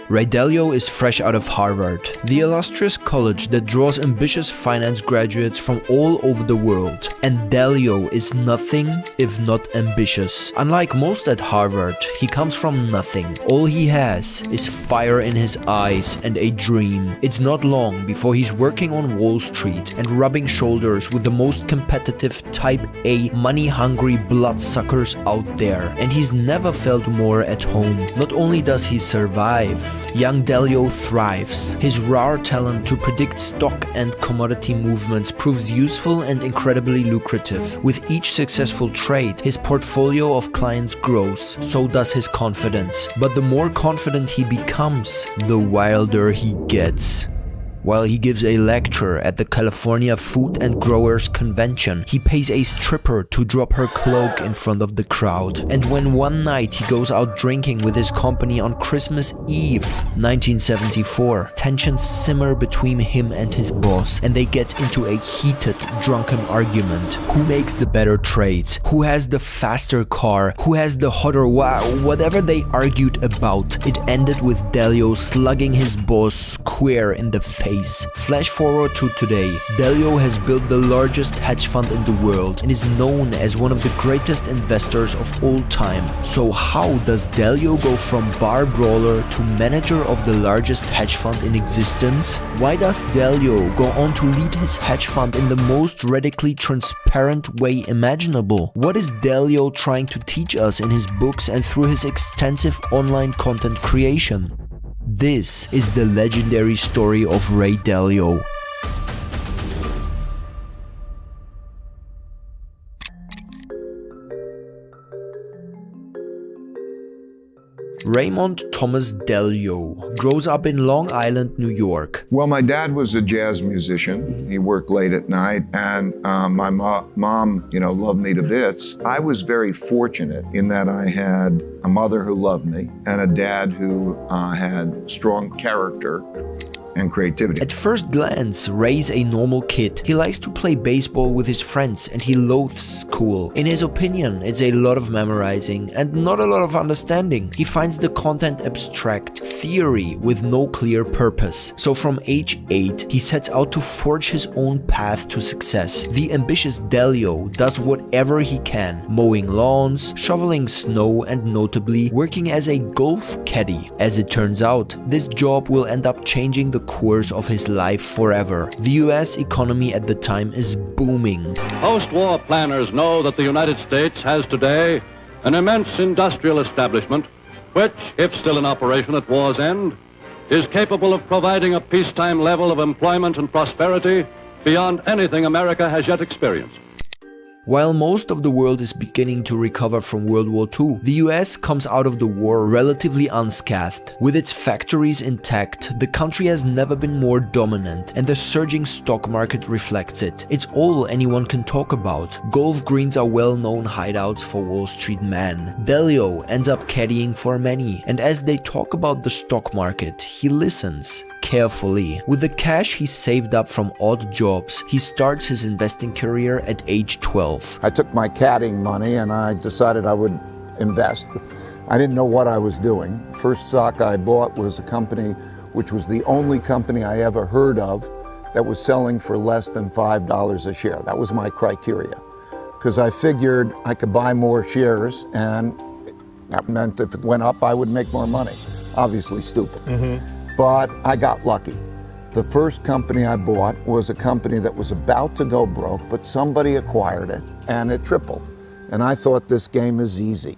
Ray Dalio is fresh out of Harvard, the illustrious college that draws ambitious finance graduates from all over the world. And Dalio is nothing if not ambitious. Unlike most at Harvard, he comes from nothing. All he has is fire in his eyes and a dream. It's not long before he's working on Wall Street and rubbing shoulders with the most competitive Type A money-hungry bloodsuckers out there. And he's never felt more at home. Not only does he survive, young Dalio thrives. His raw talent to predict stock and commodity movements proves useful and incredibly lucrative. With each successful trade, his portfolio of clients grows, so does his confidence. But the more confident he becomes, the wilder he gets. While he gives a lecture at the California Food and Growers Convention, he pays a stripper to drop her cloak in front of the crowd. And when one night he goes out drinking with his company on Christmas Eve, 1974, tensions simmer between him and his boss, and they get into a heated, drunken argument. Who makes the better trades? Who has the faster car? Who has the hotter whatever they argued about, it ended with Dalio slugging his boss square in the face. Flash forward to today, Dalio has built the largest hedge fund in the world and is known as one of the greatest investors of all time. So how does Dalio go from bar brawler to manager of the largest hedge fund in existence? Why does Dalio go on to lead his hedge fund in the most radically transparent way imaginable? What is Dalio trying to teach us in his books and through his extensive online content creation? This is the legendary story of Ray Dalio. Raymond Thomas Dalio grows up in Long Island, New York. Well, my dad was a jazz musician. He worked late at night, and my mom, loved me to bits. I was very fortunate in that I had a mother who loved me and a dad who had strong character and creativity. At first glance, Ray's a normal kid. He likes to play baseball with his friends and he loathes school. In his opinion, it's a lot of memorizing and not a lot of understanding. He finds the content abstract, theory with no clear purpose. So from age 8, he sets out to forge his own path to success. The ambitious Dalio does whatever he can, mowing lawns, shoveling snow, and notably working as a golf caddy. As it turns out, this job will end up changing the course of his life forever. The US economy at the time is booming. Post-war planners know that the United States has today an immense industrial establishment which, if still in operation at war's end, is capable of providing a peacetime level of employment and prosperity beyond anything America has yet experienced. While most of the world is beginning to recover from World War II, the US comes out of the war relatively unscathed. With its factories intact, the country has never been more dominant, and the surging stock market reflects it. It's all anyone can talk about. Golf greens are well-known hideouts for Wall Street men. Dalio ends up caddying for many, and as they talk about the stock market, he listens carefully. With the cash he saved up from odd jobs, he starts his investing career at age 12. I took my caddying money and I decided I would invest. I didn't know what I was doing. First stock I bought was a company which was the only company I ever heard of that was selling for less than $5 a share. That was my criteria, because I figured I could buy more shares and that meant if it went up I would make more money. Obviously stupid. But I got lucky. The first company I bought was a company that was about to go broke, but somebody acquired it and it tripled. And I thought this game is easy.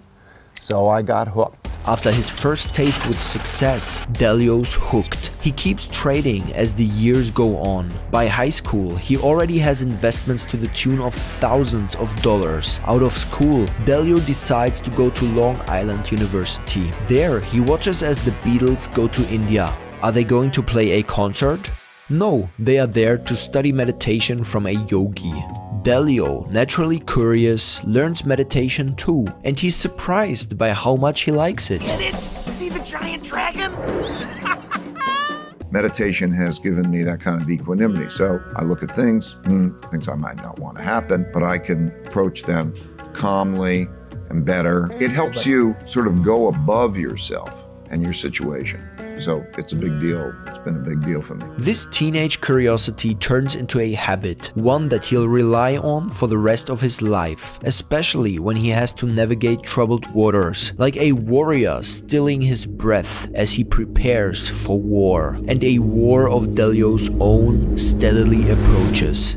So I got hooked. After his first taste with success, Dalio's hooked. He keeps trading as the years go on. By high school, he already has investments to the tune of thousands of dollars. Out of school, Dalio decides to go to Long Island University. There, he watches as the Beatles go to India. Are they going to play a concert? No, they are there to study meditation from a yogi. Dalio, naturally curious, learns meditation too, and he's surprised by how much he likes it. Get it? See the giant dragon? Meditation has given me that kind of equanimity. So I look at things I might not want to happen, but I can approach them calmly and better. It helps you sort of go above yourself and your situation. So it's a big deal. It's been a big deal for me. This teenage curiosity turns into a habit, one that he'll rely on for the rest of his life, especially when he has to navigate troubled waters, like a warrior stilling his breath as he prepares for war, and a war of Dalio's own steadily approaches.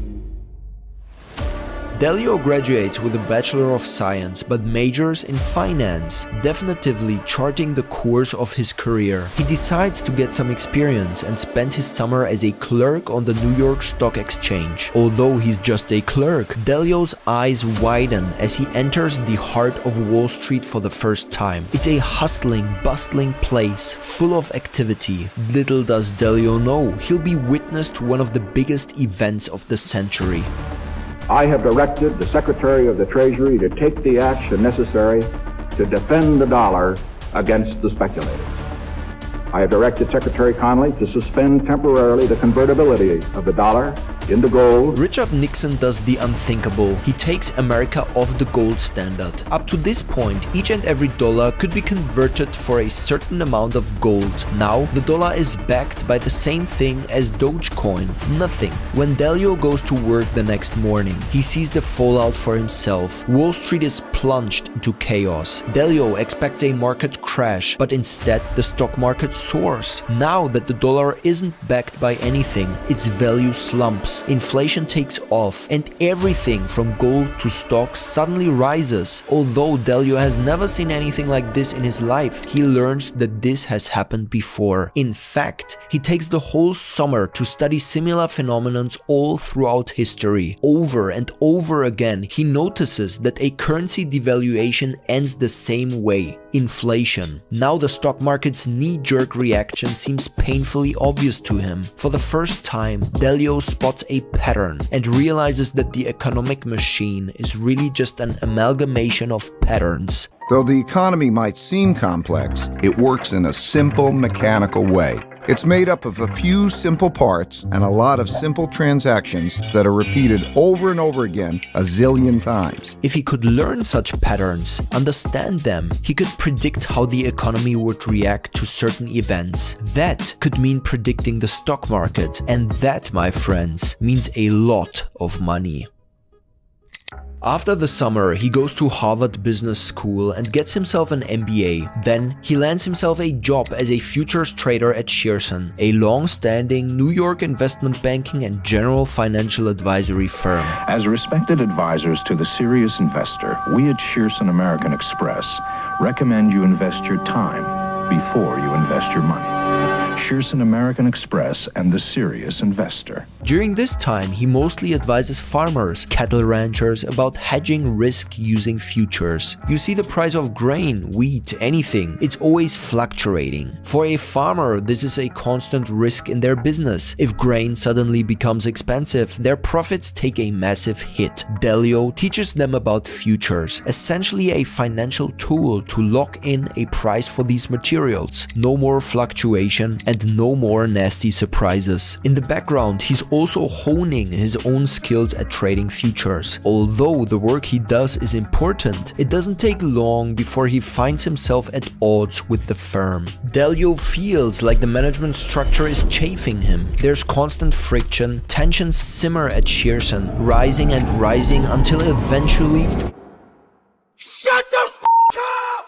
Dalio graduates with a Bachelor of Science but majors in finance, definitively charting the course of his career. He decides to get some experience and spend his summer as a clerk on the New York Stock Exchange. Although he's just a clerk, Dalio's eyes widen as he enters the heart of Wall Street for the first time. It's a hustling, bustling place full of activity. Little does Dalio know, he'll be witness to one of the biggest events of the century. I have directed the Secretary of the Treasury to take the action necessary to defend the dollar against the speculators. I have directed Secretary Connally to suspend temporarily the convertibility of the dollar into gold. Richard Nixon does the unthinkable. He takes America off the gold standard. Up to this point, each and every dollar could be converted for a certain amount of gold. Now, the dollar is backed by the same thing as Dogecoin, nothing. When Dalio goes to work the next morning, he sees the fallout for himself. Wall Street is plunged into chaos. Dalio expects a market crash, but instead the stock market soars. Now that the dollar isn't backed by anything, its value slumps. Inflation takes off and everything from gold to stocks suddenly rises. Although Dalio has never seen anything like this in his life, he learns that this has happened before. In fact, he takes the whole summer to study similar phenomena all throughout history. Over and over again, he notices that a currency devaluation ends the same way: inflation. Now the stock market's knee-jerk reaction seems painfully obvious to him. For the first time, Dalio spots a pattern and realizes that the economic machine is really just an amalgamation of patterns. Though the economy might seem complex, it works in a simple mechanical way. It's made up of a few simple parts and a lot of simple transactions that are repeated over and over again a zillion times. If he could learn such patterns, understand them, he could predict how the economy would react to certain events. That could mean predicting the stock market, and that, my friends, means a lot of money. After the summer, he goes to Harvard Business School and gets himself an MBA. Then, he lands himself a job as a futures trader at Shearson, a long-standing New York investment banking and general financial advisory firm. As respected advisors to the serious investor, we at Shearson American Express recommend you invest your time before you invest your money. Shearson American Express and the serious investor. During this time, he mostly advises farmers, cattle ranchers about hedging risk using futures. You see, the price of grain, wheat, anything, it's always fluctuating. For a farmer, this is a constant risk in their business. If grain suddenly becomes expensive, their profits take a massive hit. Dalio teaches them about futures, essentially a financial tool to lock in a price for these materials. No more fluctuation and no more nasty surprises. In the background, he's also honing his own skills at trading futures. Although the work he does is important, it doesn't take long before he finds himself at odds with the firm. Dalio feels like the management structure is chafing him. There's constant friction, tensions simmer at Shearson, rising and rising until eventually... Shut the f*** up!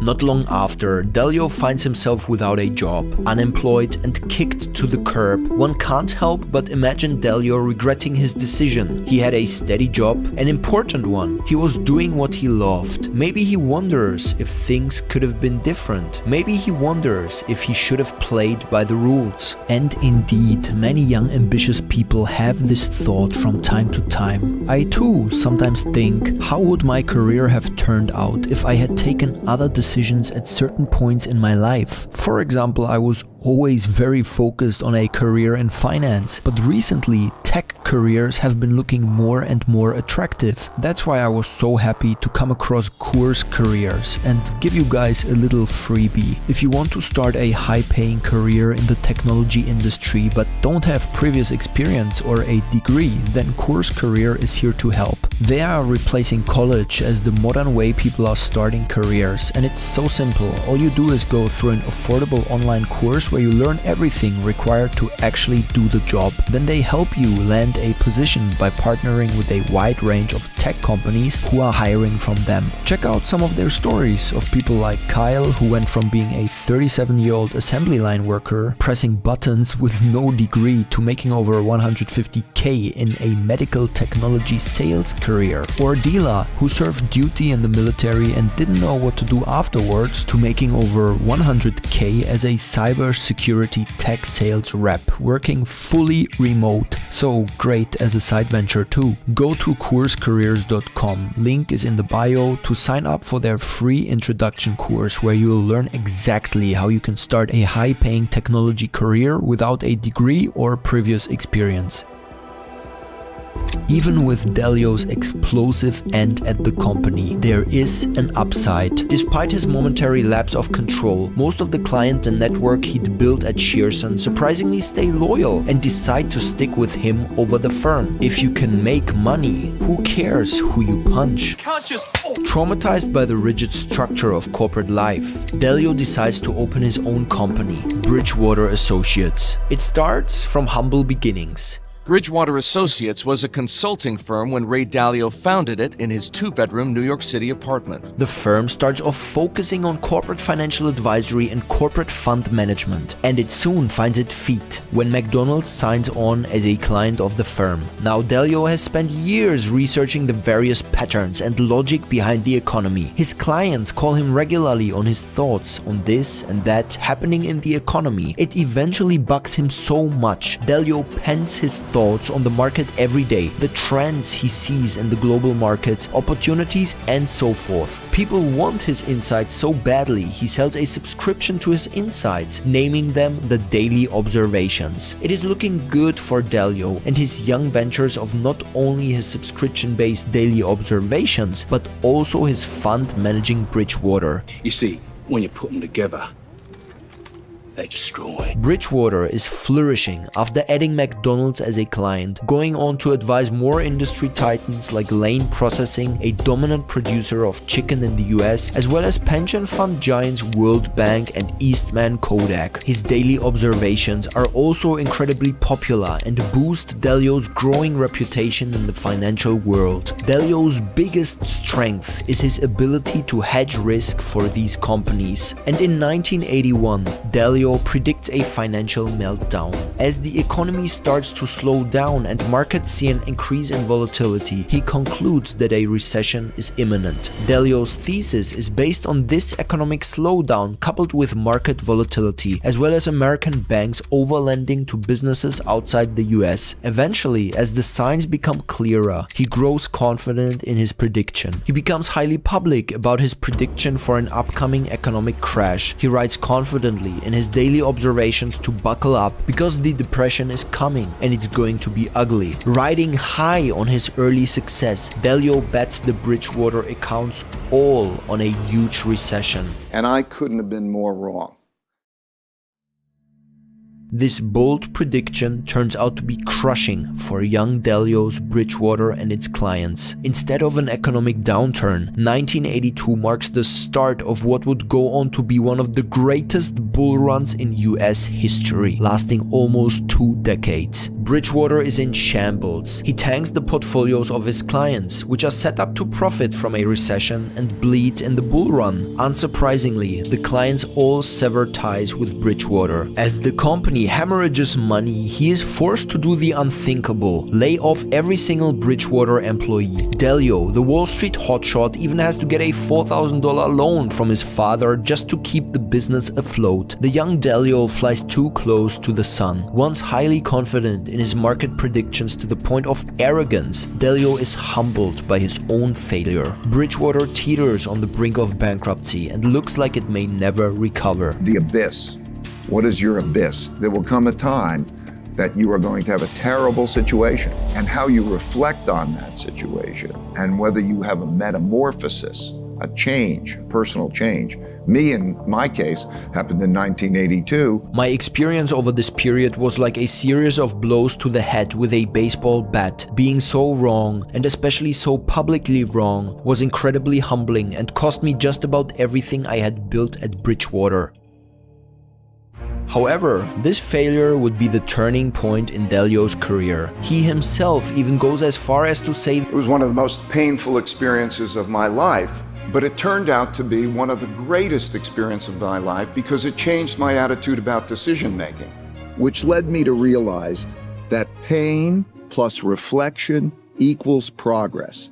Not long after, Dalio finds himself without a job, unemployed and kicked to the curb. One can't help but imagine Dalio regretting his decision. He had a steady job, an important one. He was doing what he loved. Maybe he wonders if things could have been different. Maybe he wonders if he should have played by the rules. And indeed, many young ambitious people have this thought from time to time. I too sometimes think, how would my career have turned out if I had taken other decisions at certain points in my life? For example, I was always very focused on a career in finance, but recently tech careers have been looking more and more attractive. That's why I was so happy to come across Course Careers and give you guys a little freebie. If you want to start a high-paying career in the technology industry but don't have previous experience or a degree, then Course Career is here to help. They are replacing college as the modern way people are starting careers, and it's so simple. All you do is go through an affordable online course where you learn everything required to actually do the job. Then they help you land a position by partnering with a wide range of tech companies who are hiring from them. Check out some of their stories of people like Kyle, who went from being a 37-year-old assembly line worker pressing buttons with no degree to making over 150k in a medical technology sales career. Or Dila, who served duty in the military and didn't know what to do afterwards, to making over 100k as a cybersecurity tech sales rep, working fully remote. So great as a side venture too. Go to CourseCareers.com, link is in the bio, to sign up for their free introduction course where you will learn exactly how you can start a high-paying technology career without a degree or previous experience. Even with Dalio's explosive end at the company, there is an upside. Despite his momentary lapse of control, most of the client and network he'd built at Shearson surprisingly stay loyal and decide to stick with him over the firm. If you can make money, who cares who you punch? Traumatized by the rigid structure of corporate life, Dalio decides to open his own company, Bridgewater Associates. It starts from humble beginnings. Bridgewater Associates was a consulting firm when Ray Dalio founded it in his two-bedroom New York City apartment. The firm starts off focusing on corporate financial advisory and corporate fund management, and it soon finds its feet when McDonald's signs on as a client of the firm. Now Dalio has spent years researching the various patterns and logic behind the economy. His clients call him regularly on his thoughts on this and that happening in the economy. It eventually bugs him so much, Dalio pens his thoughts on the market every day, the trends he sees in the global markets, opportunities, and so forth. People want his insights so badly, he sells a subscription to his insights, naming them the Daily Observations. It is looking good for Dalio and his young ventures of not only his subscription-based Daily Observations, but also his fund managing Bridgewater. You see, when you put them together, they destroy. Bridgewater is flourishing after adding McDonald's as a client, going on to advise more industry titans like Lane Processing, a dominant producer of chicken in the US, as well as pension fund giants World Bank and Eastman Kodak. His Daily Observations are also incredibly popular and boost Dalio's growing reputation in the financial world. Dalio's biggest strength is his ability to hedge risk for these companies. And in 1981, Dalio predicts a financial meltdown. As the economy starts to slow down and markets see an increase in volatility, he concludes that a recession is imminent. Dalio's thesis is based on this economic slowdown coupled with market volatility, as well as American banks overlending to businesses outside the US. Eventually, as the signs become clearer, he grows confident in his prediction. He becomes highly public about his prediction for an upcoming economic crash. He writes confidently in his Daily Observations to buckle up because the depression is coming and it's going to be ugly. Riding high on his early success, Dalio bets the Bridgewater accounts all on a huge recession. And I couldn't have been more wrong. This bold prediction turns out to be crushing for young Dalio's Bridgewater and its clients. Instead of an economic downturn, 1982 marks the start of what would go on to be one of the greatest bull runs in US history, lasting almost 2 decades. Bridgewater is in shambles. He tanks the portfolios of his clients, which are set up to profit from a recession and bleed in the bull run. Unsurprisingly, the clients all sever ties with Bridgewater. As the company hemorrhages money, he is forced to do the unthinkable, lay off every single Bridgewater employee. Dalio, the Wall Street hotshot, even has to get a $4,000 loan from his father just to keep the business afloat. The young Dalio flies too close to the sun. Once highly confident in his market predictions to the point of arrogance, Dalio is humbled by his own failure. Bridgewater teeters on the brink of bankruptcy and looks like it may never recover. The abyss What is your abyss? There will come a time that you are going to have a terrible situation, and how you reflect on that situation and whether you have a metamorphosis, a change, personal change. Me, in my case, happened in 1982. My experience over this period was like a series of blows to the head with a baseball bat. Being so wrong, and especially so publicly wrong, was incredibly humbling and cost me just about everything I had built at Bridgewater. However, this failure would be the turning point in Dalio's career. He himself even goes as far as to say, It was one of the most painful experiences of my life, but it turned out to be one of the greatest experiences of my life because it changed my attitude about decision making. Which led me to realize that pain plus reflection equals progress.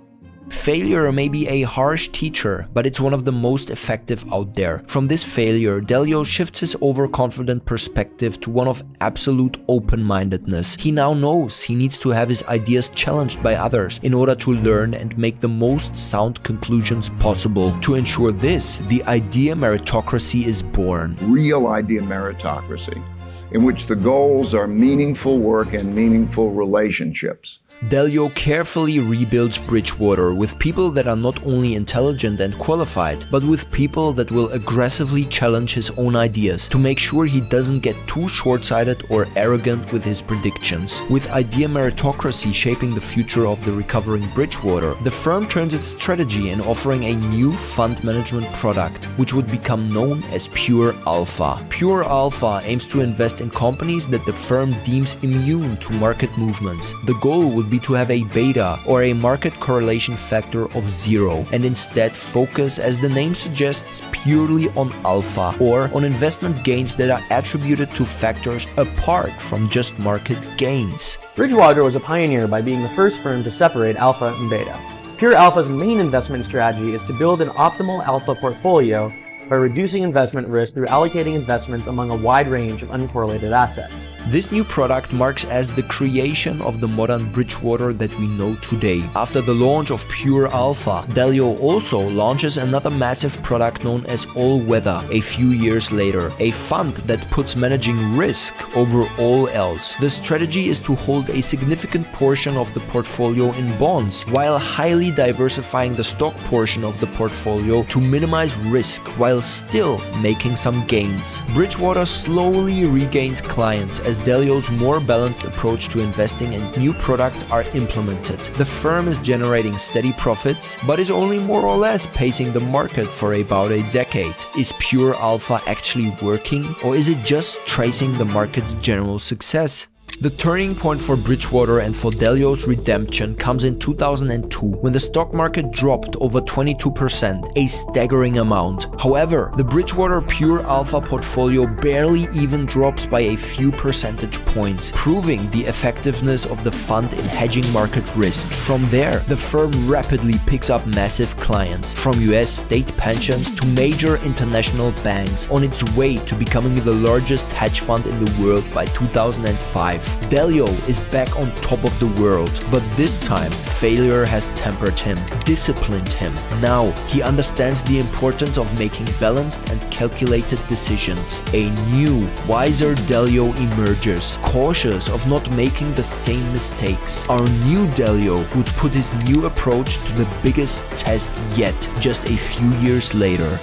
failure may be a harsh teacher, but it's one of the most effective out there. From this failure, Dalio shifts his overconfident perspective to one of absolute open-mindedness. He now knows he needs to have his ideas challenged by others in order to learn and make the most sound conclusions possible. To ensure this, the idea meritocracy is born. Real idea meritocracy, in which the goals are meaningful work and meaningful relationships. Dalio carefully rebuilds Bridgewater with people that are not only intelligent and qualified, but with people that will aggressively challenge his own ideas to make sure he doesn't get too short-sighted or arrogant with his predictions. With idea meritocracy shaping the future of the recovering Bridgewater, the firm turns its strategy in offering a new fund management product, which would become known as Pure Alpha. Pure Alpha aims to invest in companies that the firm deems immune to market movements. The goal would be to have a beta or a market correlation factor of 0 and instead focus, as the name suggests, purely on alpha or on investment gains that are attributed to factors apart from just market gains. Bridgewater was a pioneer by being the first firm to separate alpha and beta. Pure Alpha's main investment strategy is to build an optimal alpha portfolio by reducing investment risk through allocating investments among a wide range of uncorrelated assets. This new product marks as the creation of the modern Bridgewater that we know today. After the launch of Pure Alpha, Dalio also launches another massive product known as All Weather a few years later, a fund that puts managing risk over all else. The strategy is to hold a significant portion of the portfolio in bonds, while highly diversifying the stock portion of the portfolio to minimize risk while still making some gains. Bridgewater slowly regains clients as Dalio's more balanced approach to investing and new products are implemented. The firm is generating steady profits, but is only more or less pacing the market for about a decade. Is Pure Alpha actually working, or is it just tracing the market's general success? The turning point for Bridgewater and for Dalio's redemption comes in 2002, when the stock market dropped over 22%, a staggering amount. However, the Bridgewater Pure Alpha portfolio barely even drops by a few percentage points, proving the effectiveness of the fund in hedging market risk. From there, the firm rapidly picks up massive clients, from US state pensions to major international banks, on its way to becoming the largest hedge fund in the world by 2005. Dalio is back on top of the world, but this time failure has tempered him, disciplined him. Now he understands the importance of making balanced and calculated decisions. A new, wiser Dalio emerges, cautious of not making the same mistakes. Our new Dalio would put his new approach to the biggest test yet, just a few years later.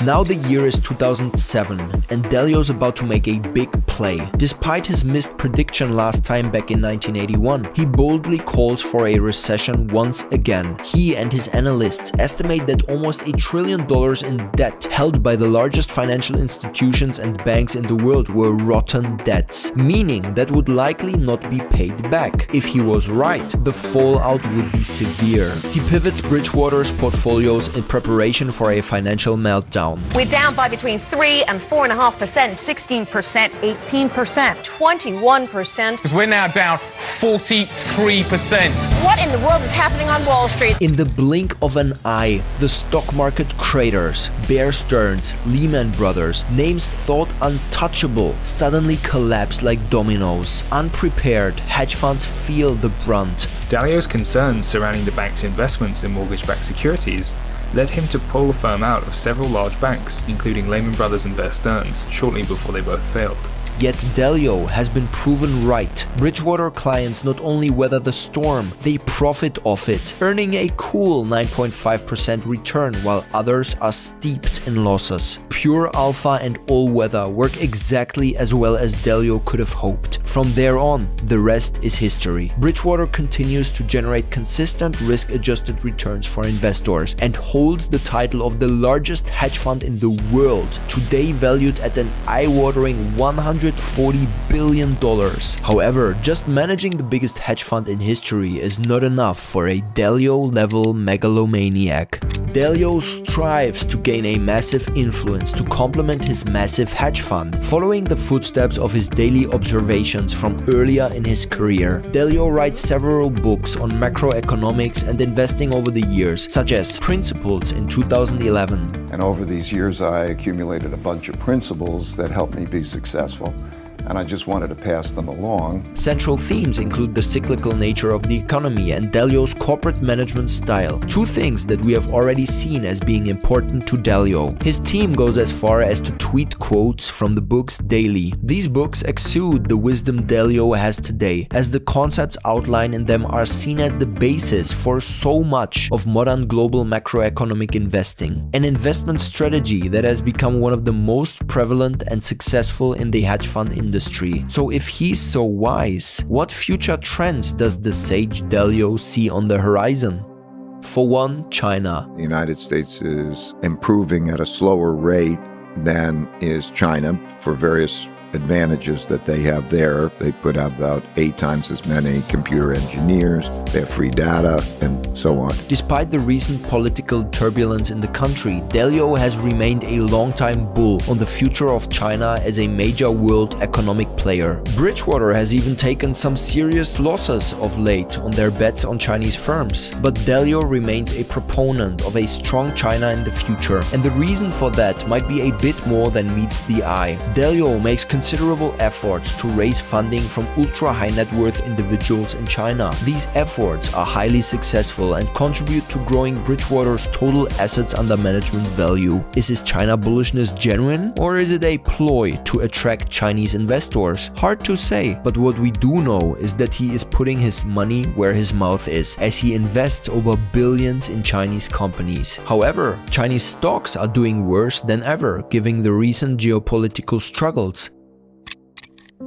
Now the year is 2007, and Dalio's about to make a big play. Despite his missed prediction last time back in 1981, he boldly calls for a recession once again. He and his analysts estimate that almost $1 trillion in debt held by the largest financial institutions and banks in the world were rotten debts, meaning that would likely not be paid back. If he was right, the fallout would be severe. He pivots Bridgewater's portfolios in preparation for a financial meltdown. We're down by between 3 and 4.5%, 16%, 18%, 21%. Because we're now down 43%. What in the world is happening on Wall Street? In the blink of an eye, the stock market craters. Bear Stearns, Lehman Brothers, names thought untouchable, suddenly collapse like dominoes. Unprepared, hedge funds feel the brunt. Dalio's concerns surrounding the bank's investments in mortgage-backed securities led him to pull the firm out of several large banks, including Lehman Brothers and Bear Stearns, shortly before they both failed. Yet Dalio has been proven right. Bridgewater clients not only weather the storm, they profit off it, earning a cool 9.5% return while others are steeped in losses. Pure alpha and all-weather work exactly as well as Dalio could have hoped. From there on, the rest is history. Bridgewater continues to generate consistent risk-adjusted returns for investors and holds the title of the largest hedge fund in the world, today valued at an eye-watering $140 billion. However, just managing the biggest hedge fund in history is not enough for a Dalio-level megalomaniac. Dalio strives to gain a massive influence to complement his massive hedge fund, following the footsteps of his daily observations from earlier in his career. Dalio writes several books on macroeconomics and investing over the years, such as Principles in 2011. And over these years, I accumulated a bunch of principles that helped me be successful, and I just wanted to pass them along. Central themes include the cyclical nature of the economy and Dalio's corporate management style, two things that we have already seen as being important to Dalio. His team goes as far as to tweet quotes from the books daily. These books exude the wisdom Dalio has today, as the concepts outlined in them are seen as the basis for so much of modern global macroeconomic investing, an investment strategy that has become one of the most prevalent and successful in the hedge fund industry. So if he's so wise, what future trends does the sage Dalio see on the horizon? For one, China. The United States is improving at a slower rate than is China for various advantages that they have there. They put out about 8 times as many computer engineers, they have free data, and so on. Despite the recent political turbulence in the country, Dalio has remained a long-time bull on the future of China as a major world economic player. Bridgewater has even taken some serious losses of late on their bets on Chinese firms. But Dalio remains a proponent of a strong China in the future, and the reason for that might be a bit more than meets the eye. Dalio makes considerable efforts to raise funding from ultra-high net worth individuals in China. These efforts are highly successful and contribute to growing Bridgewater's total assets under management value. Is his China bullishness genuine, or is it a ploy to attract Chinese investors? Hard to say, but what we do know is that he is putting his money where his mouth is, as he invests over billions in Chinese companies. However, Chinese stocks are doing worse than ever, given the recent geopolitical struggles.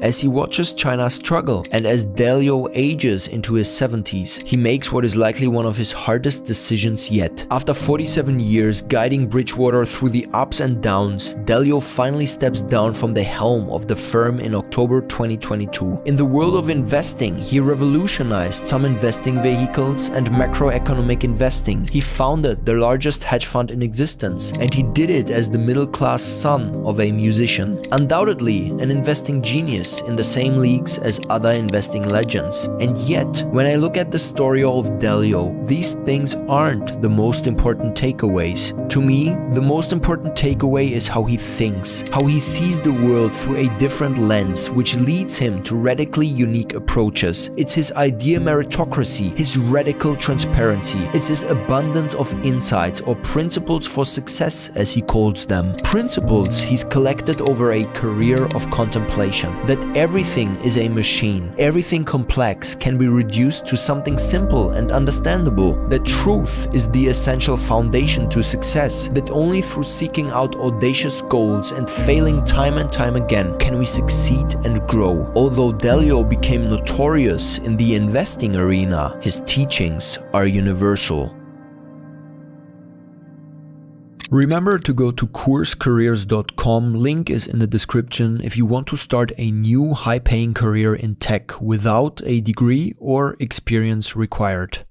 As he watches China struggle, and as Dalio ages into his 70s, he makes what is likely one of his hardest decisions yet. After 47 years guiding Bridgewater through the ups and downs, Dalio finally steps down from the helm of the firm in October 2022. In the world of investing, he revolutionized some investing vehicles and macroeconomic investing. He founded the largest hedge fund in existence, and he did it as the middle-class son of a musician. Undoubtedly an investing genius in the same leagues as other investing legends. And yet, when I look at the story of Dalio, these things aren't the most important takeaways. To me, the most important takeaway is how he thinks, how he sees the world through a different lens, which leads him to radically unique approaches. It's his idea meritocracy, his radical transparency, it's his abundance of insights, or principles for success as he calls them. Principles he's collected over a career of contemplation. That everything is a machine, everything complex can be reduced to something simple and understandable, that truth is the essential foundation to success, that only through seeking out audacious goals and failing time and time again can we succeed and grow. Although Dalio became notorious in the investing arena, his teachings are universal. Remember to go to courscareers.com, link is in the description, if you want to start a new high-paying career in tech without a degree or experience required.